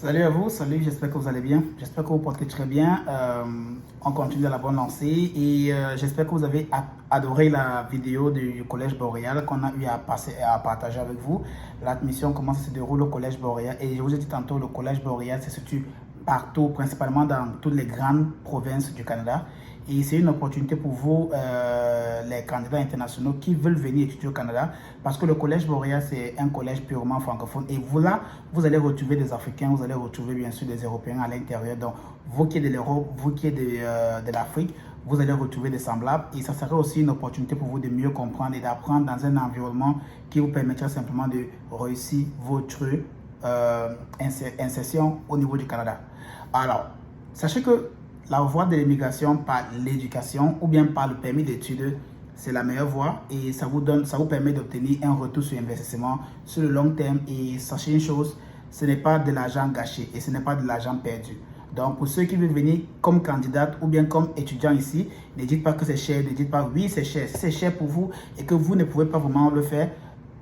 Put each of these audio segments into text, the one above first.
Salut à vous, salut, j'espère que vous allez bien. J'espère que vous portez très bien. On continue à la bonne lancée et j'espère que vous avez adoré la vidéo du Collège Boréal qu'on a eu à passer et à partager avec vous. L'admission, comment ça se déroule au Collège Boréal. Et je vous ai dit tantôt, le Collège Boréal se situe partout, principalement dans toutes les grandes provinces du Canada. Et c'est une opportunité pour vous, les candidats internationaux qui veulent venir étudier au Canada, parce que le Collège Boréal, c'est un collège purement francophone. Et vous là, vous allez retrouver des Africains, vous allez retrouver bien sûr des Européens à l'intérieur. Donc, vous qui êtes de l'Europe, vous qui êtes de l'Afrique, vous allez retrouver des semblables. Et ça sera aussi une opportunité pour vous de mieux comprendre et d'apprendre dans un environnement qui vous permettra simplement de réussir votre insertion au niveau du Canada. Alors, sachez que la voie de l'immigration par l'éducation ou bien par le permis d'études, c'est la meilleure voie et ça vous permet d'obtenir un retour sur investissement sur le long terme. Et sachez une chose, ce n'est pas de l'argent gâché et ce n'est pas de l'argent perdu. Donc pour ceux qui veulent venir comme candidate ou bien comme étudiant ici, ne dites pas que c'est cher, ne dites pas oui c'est cher. Si c'est cher pour vous et que vous ne pouvez pas vraiment le faire,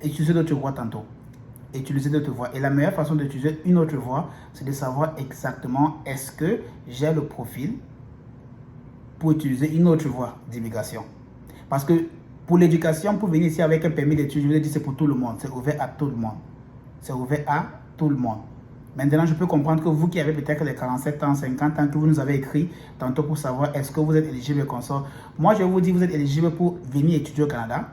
utilisez d'autres voies tantôt. Utiliser d'autres voies. Et la meilleure façon d'utiliser une autre voie, c'est de savoir exactement est-ce que j'ai le profil pour utiliser une autre voie d'immigration. Parce que pour l'éducation, pour venir ici avec un permis d'études, je vous ai dit c'est pour tout le monde, c'est ouvert à tout le monde. C'est ouvert à tout le monde. Maintenant, je peux comprendre que vous qui avez peut-être les 47 ans, 50 ans, que vous nous avez écrit tantôt pour savoir est-ce que vous êtes éligible et consort. Moi, je vous dis vous êtes éligible pour venir étudier au Canada.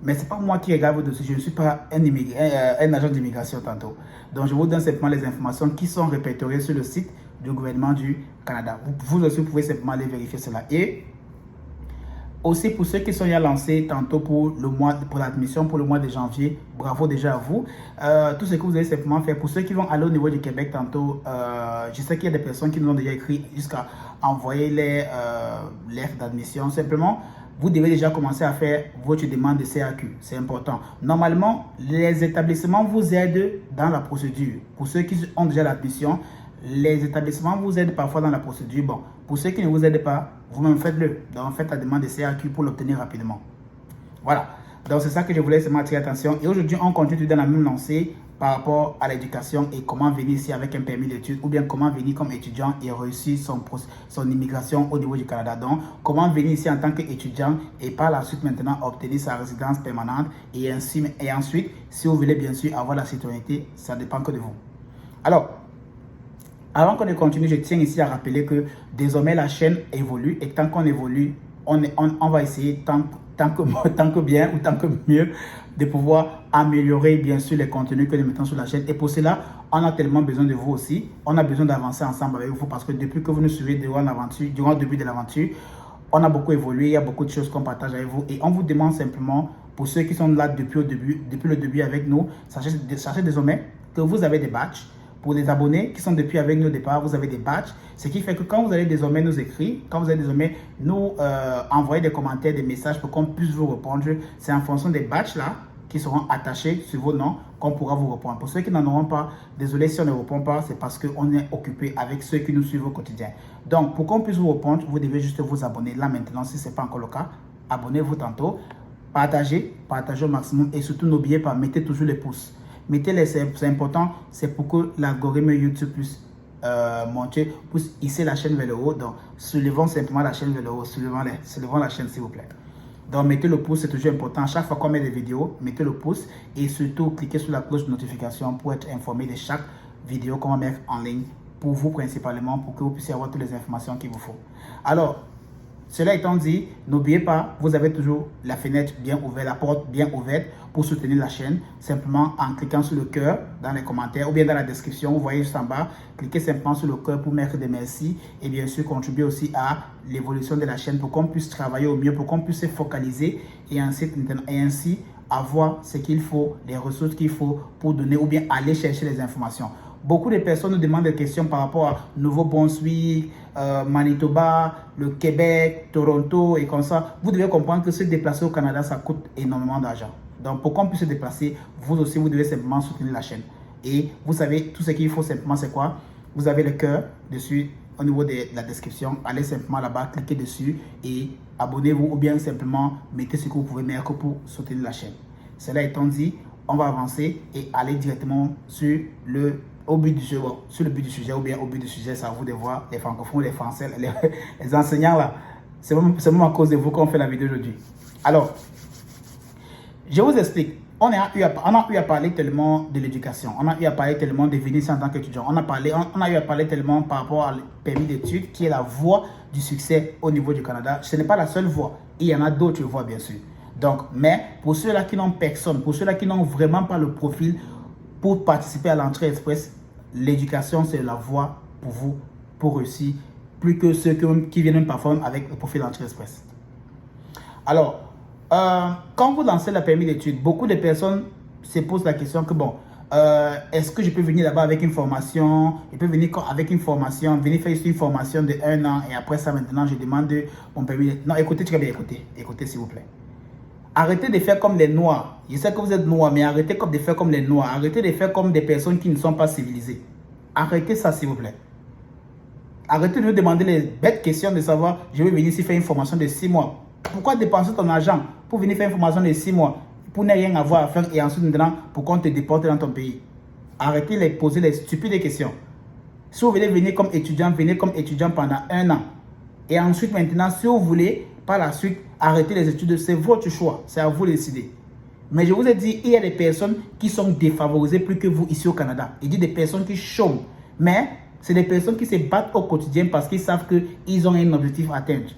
Mais ce n'est pas moi qui regarde vos dossiers, je ne suis pas un agent d'immigration tantôt. Donc je vous donne simplement les informations qui sont répertoriées sur le site du gouvernement du Canada. Vous aussi pouvez simplement aller vérifier cela. Et aussi pour ceux qui sont déjà lancés tantôt pour l'admission pour le mois de janvier, bravo déjà à vous. Tout ce que vous allez simplement faire, pour ceux qui vont aller au niveau du Québec tantôt, je sais qu'il y a des personnes qui nous ont déjà écrit jusqu'à envoyer les lettres d'admission. Simplement, vous devez déjà commencer à faire votre demande de CAQ. C'est important. Normalement, les établissements vous aident dans la procédure. Pour ceux qui ont déjà l'admission, les établissements vous aident parfois dans la procédure. Bon, pour ceux qui ne vous aident pas, vous-même faites-le. Donc, faites la demande de CAQ pour l'obtenir rapidement. Voilà. Donc, c'est ça que je voulais seulement attirer l'attention. Et aujourd'hui, on continue dans la même lancée par rapport à l'éducation et comment venir ici avec un permis d'études ou bien comment venir comme étudiant et réussir son immigration au niveau du Canada. Donc, comment venir ici en tant qu'étudiant et par la suite maintenant obtenir sa résidence permanente et ensuite, si vous voulez bien sûr avoir la citoyenneté, ça dépend que de vous. Alors, avant qu'on ne continue, je tiens ici à rappeler que désormais la chaîne évolue et tant qu'on évolue, on va essayer tant que bien ou tant que mieux de pouvoir améliorer bien sûr les contenus que nous mettons sur la chaîne. Et pour cela, on a tellement besoin de vous aussi. On a besoin d'avancer ensemble avec vous parce que depuis que vous nous suivez durant le début de l'aventure, on a beaucoup évolué. Il y a beaucoup de choses qu'on partage avec vous. Et on vous demande simplement, pour ceux qui sont là depuis le début avec nous, sachez désormais que vous avez des badges. Pour les abonnés qui sont depuis avec nous au départ, vous avez des badges. Ce qui fait que quand vous allez désormais nous écrire, quand vous allez désormais nous envoyer des commentaires, des messages pour qu'on puisse vous répondre, c'est en fonction des badges là qui seront attachés sur vos noms qu'on pourra vous répondre. Pour ceux qui n'en auront pas, désolé si on ne répond pas, c'est parce qu'on est occupé avec ceux qui nous suivent au quotidien. Donc, pour qu'on puisse vous répondre, vous devez juste vous abonner là maintenant si ce n'est pas encore le cas. Abonnez-vous tantôt, partagez au maximum et surtout n'oubliez pas, mettez toujours les pouces. Mettez-les, c'est important, c'est pour que l'algorithme YouTube puisse monter, puisse hisser la chaîne vers le haut. Donc, soulevons simplement la chaîne vers le haut, soulevons la chaîne s'il vous plaît. Donc, mettez le pouce, c'est toujours important. Chaque fois qu'on met des vidéos, mettez le pouce et surtout, cliquez sur la cloche de notification pour être informé de chaque vidéo qu'on va mettre en ligne pour vous principalement, pour que vous puissiez avoir toutes les informations qu'il vous faut. Alors, cela étant dit, n'oubliez pas, vous avez toujours la fenêtre bien ouverte, la porte bien ouverte pour soutenir la chaîne. Simplement en cliquant sur le cœur dans les commentaires ou bien dans la description, vous voyez juste en bas, cliquez simplement sur le cœur pour mettre des merci et bien sûr contribuer aussi à l'évolution de la chaîne pour qu'on puisse travailler au mieux, pour qu'on puisse se focaliser et ainsi avoir ce qu'il faut, les ressources qu'il faut pour donner ou bien aller chercher les informations. Beaucoup de personnes nous demandent des questions par rapport à Nouveau-Brunswick, Manitoba, le Québec, Toronto et comme ça. Vous devez comprendre que se déplacer au Canada, ça coûte énormément d'argent. Donc, pour qu'on puisse se déplacer, vous aussi, vous devez simplement soutenir la chaîne. Et vous savez, tout ce qu'il faut simplement, c'est quoi? Vous avez le cœur dessus au niveau de la description. Allez simplement là-bas, cliquez dessus et abonnez-vous ou bien simplement mettez ce que vous pouvez mettre pour soutenir la chaîne. Cela étant dit, on va avancer et aller directement sur le au but du sujet, bon, sur le but du sujet ou bien au but du sujet, c'est à vous de voir les francophones, les français, les enseignants là. C'est même à cause de vous qu'on fait la vidéo aujourd'hui. Alors, je vous explique. On a eu à parler tellement de l'éducation. On a eu à parler tellement de venir ici en tant qu'étudiant. On a eu à parler tellement par rapport à permis d'études qui est la voie du succès au niveau du Canada. Ce n'est pas la seule voie. Il y en a d'autres voies, bien sûr. Donc, mais pour ceux-là qui n'ont personne, pour ceux-là qui n'ont vraiment pas le profil pour participer à l'entrée express, l'éducation, c'est la voie pour vous, pour réussir, plus que ceux qui viennent parfois avec le profil d'entrée express. Alors, quand vous lancez le permis d'études, beaucoup de personnes se posent la question que bon, est-ce que je peux venir là-bas avec une formation? Je peux venir avec une formation, venir faire une formation de 1 an et après ça maintenant je demande mon permis. Non, écoutez très bien, écoutez s'il vous plaît. Arrêtez de faire comme les Noirs. Je sais que vous êtes Noirs, mais arrêtez de faire comme les Noirs. Arrêtez de faire comme des personnes qui ne sont pas civilisées. Arrêtez ça s'il vous plaît. Arrêtez de nous demander les bêtes questions de savoir, je vais venir ici faire une formation de 6 mois. Pourquoi dépenser ton argent pour venir faire une formation de 6 mois pour ne rien avoir à faire et ensuite maintenant pour qu'on te déporte dans ton pays? Arrêtez de poser les stupides questions. Si vous voulez venir comme étudiant, venez comme étudiant pendant 1 an. Et ensuite maintenant, si vous voulez par la suite arrêter les études, c'est votre choix. C'est à vous de décider. Mais je vous ai dit, il y a des personnes qui sont défavorisées plus que vous ici au Canada. Il dit des personnes qui chôment. Mais c'est des personnes qui se battent au quotidien parce qu'ils savent qu'ils ont un objectif à atteindre.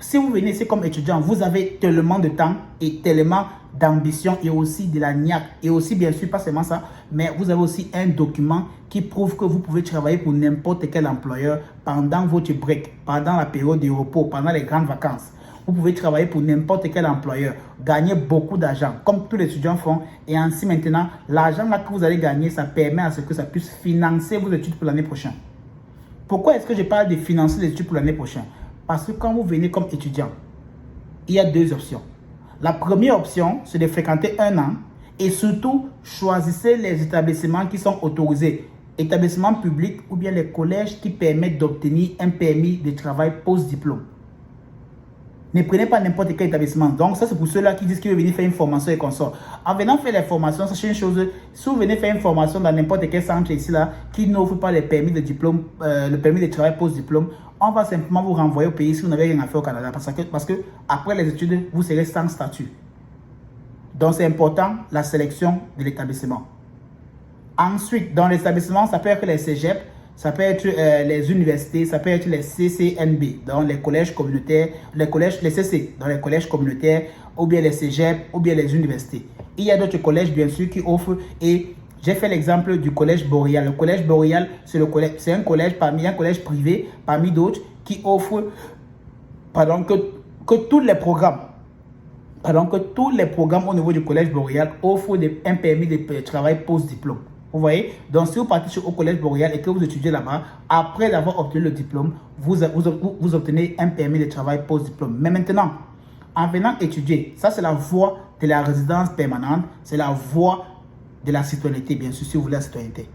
Si vous venez ici comme étudiant, vous avez tellement de temps et tellement d'ambition et aussi de la niaque. Et aussi, bien sûr, pas seulement ça, mais vous avez aussi un document qui prouve que vous pouvez travailler pour n'importe quel employeur pendant votre break, pendant la période de repos, pendant les grandes vacances. Vous pouvez travailler pour n'importe quel employeur, gagner beaucoup d'argent, comme tous les étudiants font. Et ainsi maintenant, l'argent là que vous allez gagner, ça permet à ce que ça puisse financer vos études pour l'année prochaine. Pourquoi est-ce que je parle de financer les études pour l'année prochaine? Parce que quand vous venez comme étudiant, il y a 2 options. La première option, c'est de fréquenter 1 an et surtout, choisissez les établissements qui sont autorisés. Établissements publics ou bien les collèges qui permettent d'obtenir un permis de travail post-diplôme. Ne prenez pas n'importe quel établissement. Donc, ça, c'est pour ceux-là qui disent qu'ils veulent venir faire une formation et consorts. En venant faire les formations, sachez une chose, si vous venez faire une formation dans n'importe quel centre ici-là, qui n'offre pas le permis de diplôme, le permis de travail post-diplôme, on va simplement vous renvoyer au pays si vous n'avez rien à faire au Canada. Parce que après les études, vous serez sans statut. Donc, c'est important, la sélection de l'établissement. Ensuite, dans l'établissement, ça peut être les cégeps, ça peut être les universités, ça peut être les CCNB, dans les collèges communautaires, les CC, dans les collèges communautaires, ou bien les cégeps, ou bien les universités. Il y a d'autres collèges, bien sûr, qui offrent, et j'ai fait l'exemple du collège Boréal. Le collège Boréal, c'est un collège privé, parmi d'autres, qui offre que tous les programmes, au niveau du collège Boréal offrent un permis de travail post-diplôme. Vous voyez? Donc, si vous partez au collège Boréal et que vous étudiez là-bas, après avoir obtenu le diplôme, vous obtenez un permis de travail post-diplôme. Mais maintenant, en venant étudier, ça c'est la voie de la résidence permanente, c'est la voie de la citoyenneté, bien sûr, si vous voulez la citoyenneté.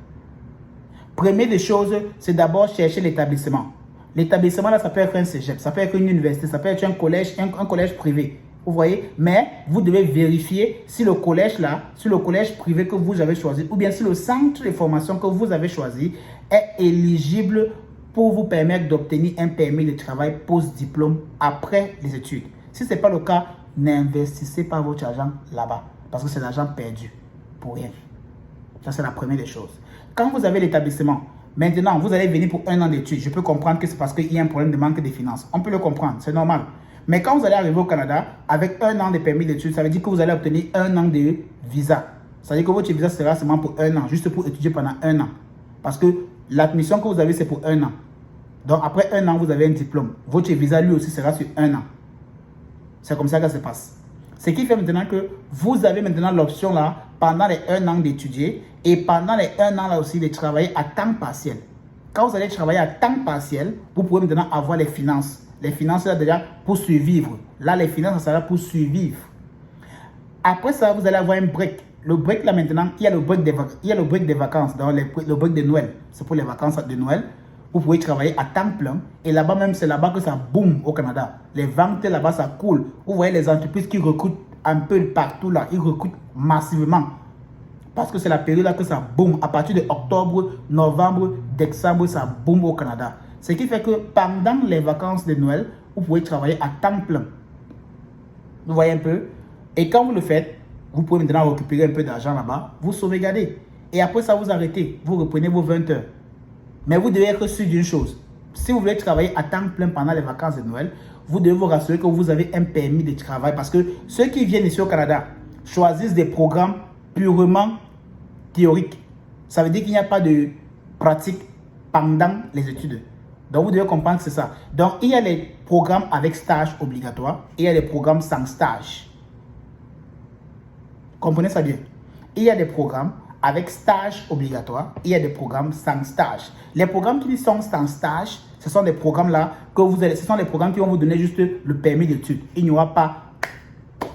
Première des choses, c'est d'abord chercher l'établissement. L'établissement, là, ça peut être un cégep, ça peut être une université, ça peut être un collège privé. Vous voyez, mais vous devez vérifier si le collège là, si le collège privé que vous avez choisi, ou bien si le centre de formation que vous avez choisi est éligible pour vous permettre d'obtenir un permis de travail post-diplôme après les études. Si ce n'est pas le cas, n'investissez pas votre argent là-bas, parce que c'est l'argent perdu pour rien. Ça, c'est la première des choses. Quand vous avez l'établissement, maintenant, vous allez venir pour 1 an d'études. Je peux comprendre que c'est parce qu'il y a un problème de manque de finances. On peut le comprendre, c'est normal. Mais quand vous allez arriver au Canada, avec 1 an de permis d'études, ça veut dire que vous allez obtenir 1 an de visa. Ça veut dire que votre visa sera seulement pour 1 an, juste pour étudier pendant 1 an. Parce que l'admission que vous avez, c'est pour 1 an. Donc après 1 an, vous avez un diplôme. Votre visa, lui aussi, sera sur 1 an. C'est comme ça que ça se passe. Ce qui fait maintenant que vous avez maintenant l'option là, pendant les 1 an d'étudier et pendant les 1 an là aussi de travailler à temps partiel. Quand vous allez travailler à temps partiel, vous pouvez maintenant avoir les finances. Les finances, là, déjà, pour survivre. Là, les finances, ça sera pour survivre. Après ça, vous allez avoir un break. Le break, là, maintenant, il y a le break des vacances, dans le break de Noël. C'est pour les vacances de Noël. Vous pouvez travailler à temps plein. Et là-bas, même, c'est là-bas que ça boom au Canada. Les ventes, là-bas, ça coule. Vous voyez les entreprises qui recrutent un peu partout, là. Ils recrutent massivement. Parce que c'est la période là que ça boom. À partir de octobre, novembre, décembre, ça boom au Canada. Ce qui fait que pendant les vacances de Noël, vous pouvez travailler à temps plein. Vous voyez un peu? Et quand vous le faites, vous pouvez maintenant récupérer un peu d'argent là-bas, vous sauvegardez. Et après ça, vous arrêtez. Vous reprenez vos 20 heures. Mais vous devez être sûr d'une chose. Si vous voulez travailler à temps plein pendant les vacances de Noël, vous devez vous rassurer que vous avez un permis de travail. Parce que ceux qui viennent ici au Canada choisissent des programmes purement théoriques. Ça veut dire qu'il n'y a pas de pratique pendant les études. Donc, vous devez comprendre que c'est ça. Donc, il y a les programmes avec stage obligatoire et il y a les programmes sans stage. Comprenez ça bien. Il y a des programmes avec stage obligatoire et il y a des programmes sans stage. Les programmes qui sont sans stage, ce sont des programmes là que vous allez, ce sont des programmes qui vont vous donner juste le permis d'études. Il n'y aura pas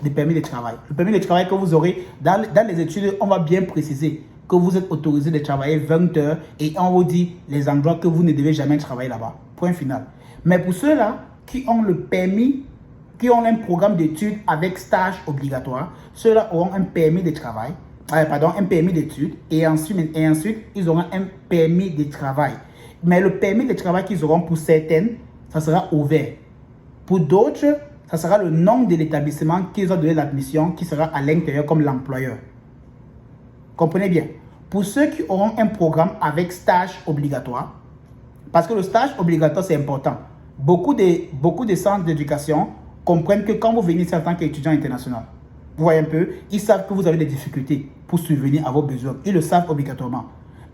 de permis de travail. Le permis de travail que vous aurez dans les études, on va bien préciser que vous êtes autorisé de travailler 20 heures et on vous dit les endroits que vous ne devez jamais travailler là-bas. Point final. Mais pour ceux-là qui ont le permis, qui ont un programme d'études avec stage obligatoire, ceux-là auront un permis de travail, un permis d'études et ensuite ils auront un permis de travail. Mais le permis de travail qu'ils auront pour certaines, ça sera ouvert. Pour d'autres, ça sera le nom de l'établissement qu'ils ont donné l'admission qui sera à l'intérieur comme l'employeur. Comprenez bien. Pour ceux qui auront un programme avec stage obligatoire, parce que le stage obligatoire c'est important. Beaucoup de centres d'éducation comprennent que quand vous venez ici en tant qu'étudiant international, vous voyez un peu, ils savent que vous avez des difficultés pour subvenir à vos besoins. Ils le savent obligatoirement.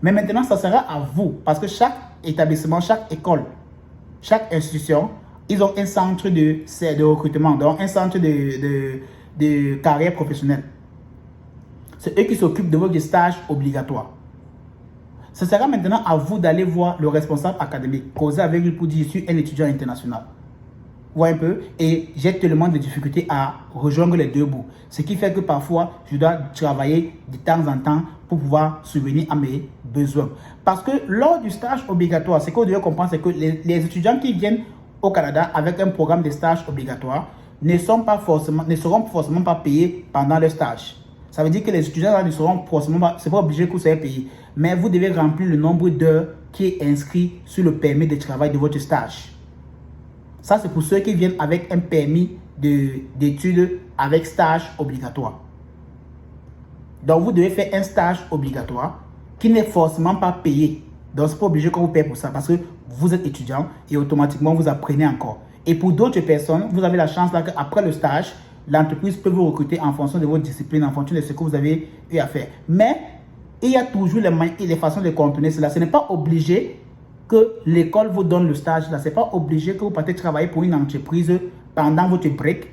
Mais maintenant, ça sera à vous. Parce que chaque établissement, chaque école, chaque institution, ils ont un centre de recrutement, donc un centre de carrière professionnelle. C'est eux qui s'occupent de votre stage obligatoire. Ce sera maintenant à vous d'aller voir le responsable académique, causer avec lui pour dire je suis un étudiant international. Vous voyez un peu? Et j'ai tellement de difficultés à rejoindre les deux bouts. Ce qui fait que parfois, je dois travailler de temps en temps pour pouvoir subvenir à mes besoins. Parce que lors du stage obligatoire, ce que vous devez comprendre, c'est que les étudiants qui viennent au Canada avec un programme de stage obligatoire ne seront forcément pas payés pendant le stage. Ça veut dire que les étudiants là, ne seront forcément pas, c'est pas obligé que vous soyez payé. Mais vous devez remplir le nombre d'heures qui est inscrit sur le permis de travail de votre stage. Ça, c'est pour ceux qui viennent avec un permis d'études avec stage obligatoire. Donc, vous devez faire un stage obligatoire qui n'est forcément pas payé. Donc, ce n'est pas obligé qu'on vous paye pour ça parce que vous êtes étudiant et automatiquement, vous apprenez encore. Et pour d'autres personnes, vous avez la chance là qu'après le stage, l'entreprise peut vous recruter en fonction de votre discipline, en fonction de ce que vous avez eu à faire. Mais il y a toujours les moyens et les façons de contourner cela. Ce n'est pas obligé que l'école vous donne le stage là. Ce n'est pas obligé que vous partez travailler pour une entreprise pendant votre break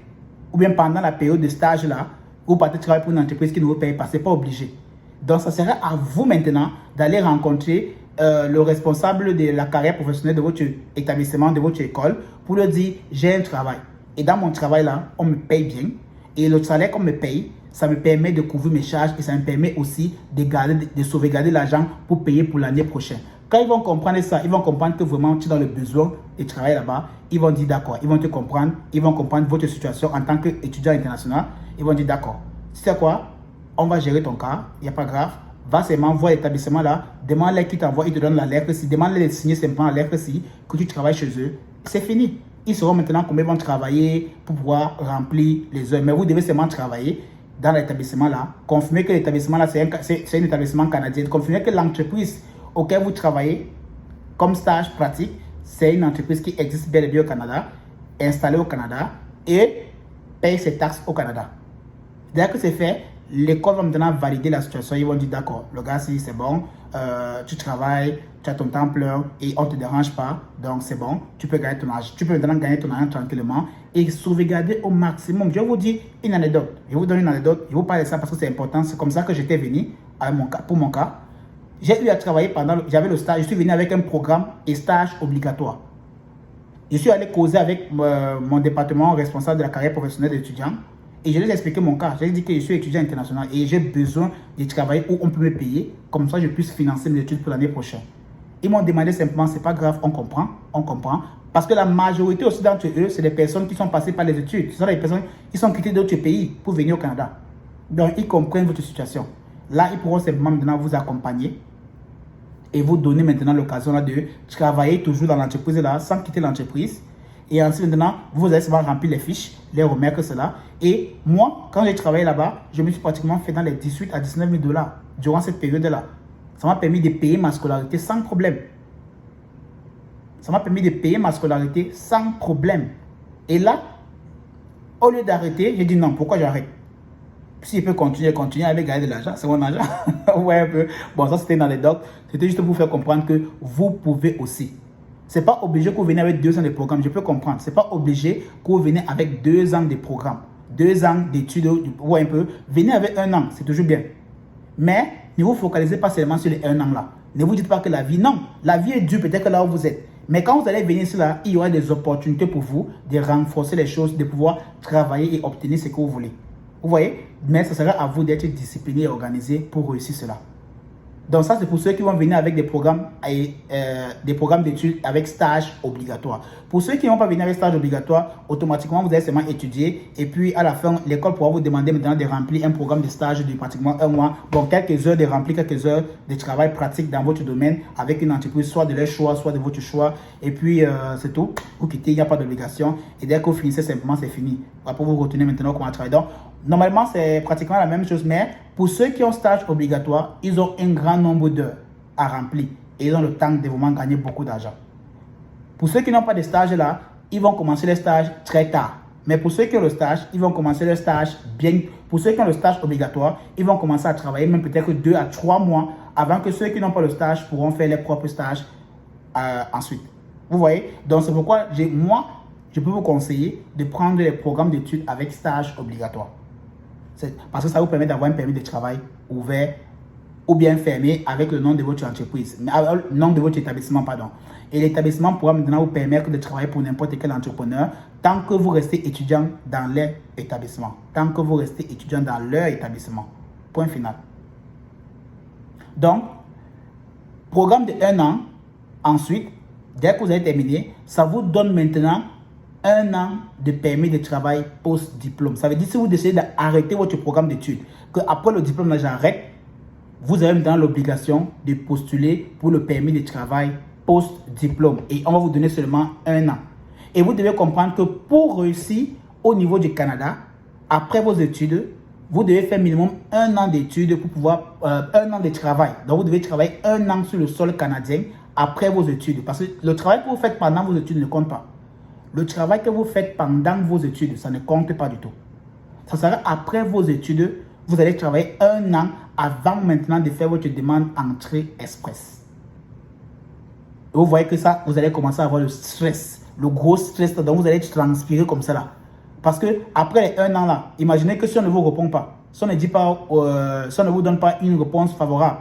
ou bien pendant la période de stage là. Vous partez travailler pour une entreprise qui ne vous paye pas. Ce n'est pas obligé. Donc, ça sera à vous maintenant d'aller rencontrer le responsable de la carrière professionnelle de votre établissement, de votre école, pour lui dire j'ai un travail. Et dans mon travail là, on me paye bien. Et le salaire qu'on me paye, ça me permet de couvrir mes charges et ça me permet aussi de sauvegarder l'argent pour payer pour l'année prochaine. Quand ils vont comprendre ça, ils vont comprendre que vraiment tu es dans le besoin de travailler là-bas. Ils vont dire d'accord, ils vont te comprendre, ils vont comprendre votre situation en tant qu'étudiant international. Ils vont dire d'accord, tu sais quoi, on va gérer ton cas, il n'y a pas grave. Va seulement voir l'établissement là, demande-les qui t'envoie, ils te donnent la lettre ci, demande-les de signer simplement la lettre ci, que tu travailles chez eux. C'est fini. Ils sauront maintenant combien ils vont travailler pour pouvoir remplir les heures. Mais vous devez seulement travailler dans l'établissement là, confirmer que l'établissement là, c'est un établissement canadien, confirmer que l'entreprise auquel vous travaillez comme stage pratique, c'est une entreprise qui existe bel et bien au Canada, installée au Canada et paye ses taxes au Canada. Dès que c'est fait, l'école va maintenant valider la situation. Ils vont dire d'accord, le gars, si c'est bon, tu travailles, tu as ton temps plein et on ne te dérange pas, donc c'est bon, tu peux gagner ton argent. Tu peux maintenant gagner ton argent tranquillement et sauvegarder au maximum. Je vais vous dire une anecdote. Je vous donne une anecdote. Je vous parle de ça parce que c'est important. C'est comme ça que j'étais venu pour mon cas. J'ai eu à travailler j'avais le stage, je suis venu avec un programme et stage obligatoire. Je suis allé causer avec mon département responsable de la carrière professionnelle d'étudiant et je lui ai expliqué mon cas. J'ai dit que je suis étudiant international et j'ai besoin de travailler où on peut me payer, comme ça je puisse financer mes études pour l'année prochaine. Ils m'ont demandé simplement, c'est pas grave, on comprend. Parce que la majorité aussi d'entre eux, c'est des personnes qui sont passées par les études. Ce sont des personnes qui sont quittées d'autres pays pour venir au Canada. Donc, ils comprennent votre situation. Là, ils pourront simplement maintenant vous accompagner et vous donner maintenant l'occasion là de travailler toujours dans l'entreprise là sans quitter l'entreprise. Et ensuite maintenant, vous allez seulement remplir les fiches, les remarques, cela. Et moi, quand j'ai travaillé là-bas, je me suis pratiquement fait dans les 18 à 19 000 $ durant cette période-là. Ça m'a permis de payer ma scolarité sans problème. Ça m'a permis de payer ma scolarité sans problème. Et là, au lieu d'arrêter, j'ai dit non, pourquoi j'arrête? Si je peux continuer avec gagner de l'argent, c'est mon argent. Ouais, un peu. Bon, ça c'était dans les docs. C'était juste pour vous faire comprendre que vous pouvez aussi. C'est pas obligé que vous venez avec 2 ans de programme. Je peux comprendre. C'est pas obligé que vous venez avec 2 ans de programme. 2 ans d'études, ouais, un peu. Venez avec 1 an, c'est toujours bien. Mais ne vous focalisez pas seulement sur les 1 an là. Ne vous dites pas que la vie, non. La vie est dure peut-être que là où vous êtes. Mais quand vous allez venir ici là, il y aura des opportunités pour vous de renforcer les choses, de pouvoir travailler et obtenir ce que vous voulez. Vous voyez? Mais ce sera à vous d'être discipliné et organisé pour réussir cela. Donc ça, c'est pour ceux qui vont venir avec des programmes d'études avec stage obligatoire. Pour ceux qui ne vont pas venir avec stage obligatoire, automatiquement, vous allez seulement étudier. Et puis, à la fin, l'école pourra vous demander maintenant de remplir un programme de stage de pratiquement 1 mois. Bon, quelques heures de remplir, quelques heures de travail pratique dans votre domaine avec une entreprise, soit de leur choix, soit de votre choix. Et puis, c'est tout. Vous quittez, il n'y a pas d'obligation. Et dès que vous finissez, simplement, c'est fini. Après, vous retenez maintenant comment travailler. Donc, normalement, c'est pratiquement la même chose, mais pour ceux qui ont stage obligatoire, ils ont un grand nombre d'heures à remplir et ils ont le temps de vraiment gagner beaucoup d'argent. Pour ceux qui n'ont pas de stage là, ils vont commencer les stages très tard. Mais pour ceux qui ont le stage, ils vont commencer le stage bien. Pour ceux qui ont le stage obligatoire, ils vont commencer à travailler même peut-être 2 à 3 mois avant que ceux qui n'ont pas le stage pourront faire leurs propres stages ensuite. Vous voyez? Donc c'est pourquoi moi, je peux vous conseiller de prendre les programmes d'études avec stage obligatoire. Parce que ça vous permet d'avoir un permis de travail ouvert ou bien fermé avec le nom de votre entreprise, le nom de votre établissement, pardon. Et l'établissement pourra maintenant vous permettre de travailler pour n'importe quel entrepreneur tant que vous restez étudiant dans leur établissement. Tant que vous restez étudiant dans leur établissement. Point final. Donc, programme de 1 an. Ensuite, dès que vous avez terminé, ça vous donne maintenant 1 an de permis de travail post-diplôme. Ça veut dire si vous décidez d'arrêter votre programme d'études, qu'après le diplôme, là, j'arrête, vous avez maintenant l'obligation de postuler pour le permis de travail post-diplôme. Et on va vous donner seulement 1 an. Et vous devez comprendre que pour réussir au niveau du Canada, après vos études, vous devez faire minimum 1 an d'études pour pouvoir, 1 an de travail. Donc vous devez travailler 1 an sur le sol canadien après vos études. Parce que le travail que vous faites pendant vos études ne compte pas. Le travail que vous faites pendant vos études, ça ne compte pas du tout. Ça sera après vos études, vous allez travailler 1 an avant maintenant de faire votre demande entrée express. Et vous voyez que ça, vous allez commencer à avoir le stress, le gros stress, donc vous allez transpirer comme ça là. Parce que après les 1 an là, imaginez que si on ne vous répond pas, si on ne dit pas, si on ne vous donne pas une réponse favorable,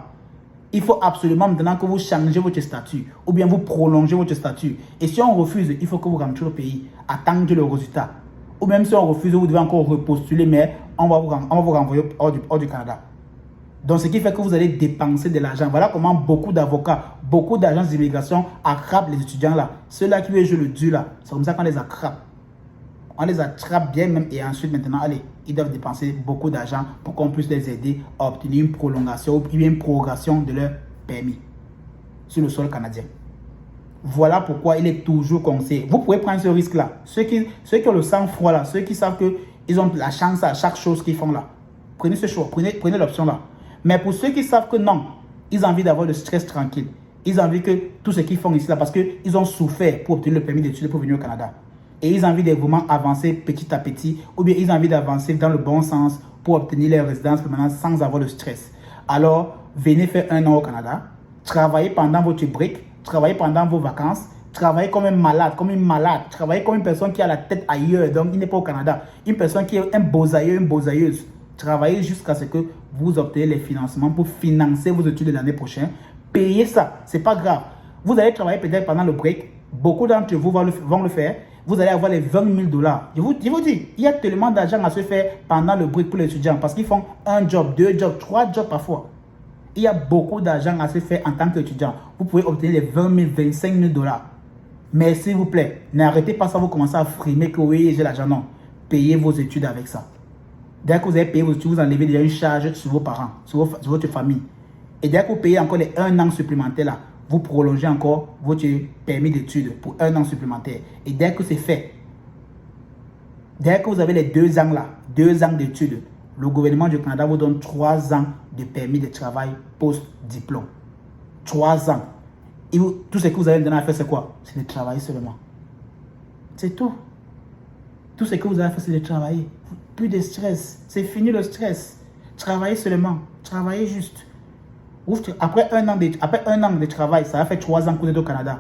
il faut absolument maintenant que vous changez votre statut ou bien vous prolongez votre statut. Et si on refuse, il faut que vous rentrez au pays, attendre le résultat. Ou même si on refuse, vous devez encore repostuler, mais on va vous renvoyer hors du Canada. Donc, ce qui fait que vous allez dépenser de l'argent. Voilà comment beaucoup d'avocats, beaucoup d'agences d'immigration attrapent les étudiants là. Ceux-là qui veulent jouer le dur là, c'est comme ça qu'on les attrape. On les attrape bien même et ensuite maintenant, allez, ils doivent dépenser beaucoup d'argent pour qu'on puisse les aider à obtenir une prolongation ou bien une prorogation de leur permis sur le sol canadien. Voilà pourquoi il est toujours conseillé. Vous pouvez prendre ce risque-là. Ceux qui ont le sang-froid là, ceux qui savent qu'ils ont la chance à chaque chose qu'ils font là, prenez ce choix, prenez l'option là. Mais pour ceux qui savent que non, ils ont envie d'avoir le stress tranquille. Ils ont envie que tout ce qu'ils font ici là, parce qu'ils ont souffert pour obtenir le permis d'études pour venir au Canada. Et ils ont envie de vraiment avancer petit à petit, ou bien ils ont envie d'avancer dans le bon sens pour obtenir leur résidence permanente sans avoir le stress. Alors, venez faire 1 an au Canada, travaillez pendant votre break, travaillez pendant vos vacances, travaillez comme un malade, travaillez comme une personne qui a la tête ailleurs, donc il n'est pas au Canada. Une personne qui est un beaux-aïeux, une beaux-aïeuse. Travaillez jusqu'à ce que vous obteniez les financements pour financer vos études de l'année prochaine. Payez ça, c'est pas grave. Vous allez travailler peut-être pendant le break, beaucoup d'entre vous vont le faire. Vous allez avoir les 20 000 $. Je vous dis, il y a tellement d'argent à se faire pendant le break pour les étudiants parce qu'ils font 1 job, 2 jobs, 3 jobs parfois. Il y a beaucoup d'argent à se faire en tant qu'étudiant. Vous pouvez obtenir les 20 000, 25 000 $. Mais s'il vous plaît, n'arrêtez pas ça, vous commencez à frimer que oui, j'ai l'argent. Non, payez vos études avec ça. Dès que vous avez payé vos études, vous enlevez déjà une charge sur vos parents, sur votre famille. Et dès que vous payez encore les 1 an supplémentaire là, vous prolongez encore votre permis d'études pour 1 an supplémentaire. Et dès que c'est fait, dès que vous avez les 2 ans là, 2 ans d'études, le gouvernement du Canada vous donne 3 ans de permis de travail post-diplôme. 3 ans. Et tout ce que vous avez donné à faire, c'est quoi? C'est de travailler seulement. C'est tout. Tout ce que vous avez à faire, c'est de travailler. Plus de stress. C'est fini le stress. Travaillez seulement. Travaillez juste. Après un an de travail, ça va faire 3 ans que vous êtes au Canada.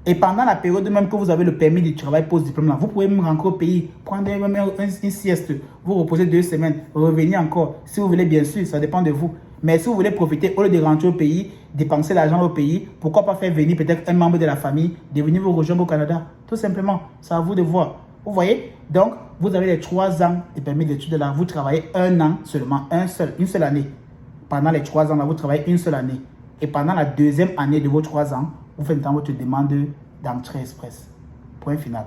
Et pendant la période même que vous avez le permis de travail post-diplôme, vous pouvez même rentrer au pays, prendre une sieste, vous reposer 2 semaines, revenir encore. Si vous voulez, bien sûr, ça dépend de vous. Mais si vous voulez profiter, au lieu de rentrer au pays, dépenser l'argent au pays, pourquoi pas faire venir peut-être un membre de la famille, de venir vous rejoindre au Canada? Tout simplement, c'est à vous de voir. Vous voyez? Donc, vous avez les 3 ans de permis d'études là, vous travaillez 1 an seulement, une seule année. Pendant les 3 ans là, vous travaillez une seule année. Et pendant la 2e année de vos 3 ans, vous faites votre demande d'entrée express. Point final.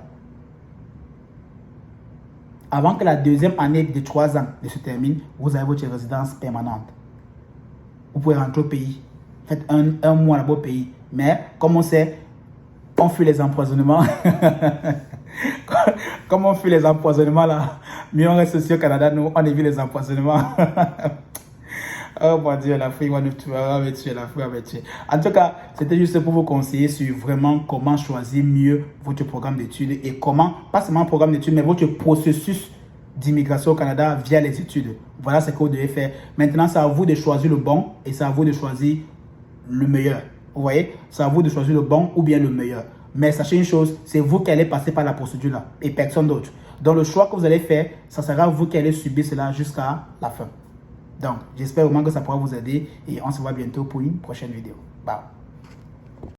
Avant que la 2e année de 3 ans se termine, vous avez votre résidence permanente. Vous pouvez rentrer au pays. Faites un mois là-bas au pays. Mais comme on sait, on fuit les empoisonnements. Comme on fuit les empoisonnements là, mieux on reste aussi au Canada, nous, on évite les empoisonnements. Oh mon Dieu, l'Afrique va nous tuer, l'Afrique va nous tuer. En tout cas, c'était juste pour vous conseiller sur vraiment comment choisir mieux votre programme d'études et comment, pas seulement le programme d'études, mais votre processus d'immigration au Canada via les études. Voilà ce que vous devez faire. Maintenant, c'est à vous de choisir le bon et c'est à vous de choisir le meilleur. Vous voyez, c'est à vous de choisir le bon ou bien le meilleur. Mais sachez une chose, c'est vous qui allez passer par la procédure là et personne d'autre. Donc le choix que vous allez faire, ça sera vous qui allez subir cela jusqu'à la fin. Donc, j'espère vraiment que ça pourra vous aider et on se voit bientôt pour une prochaine vidéo. Bye.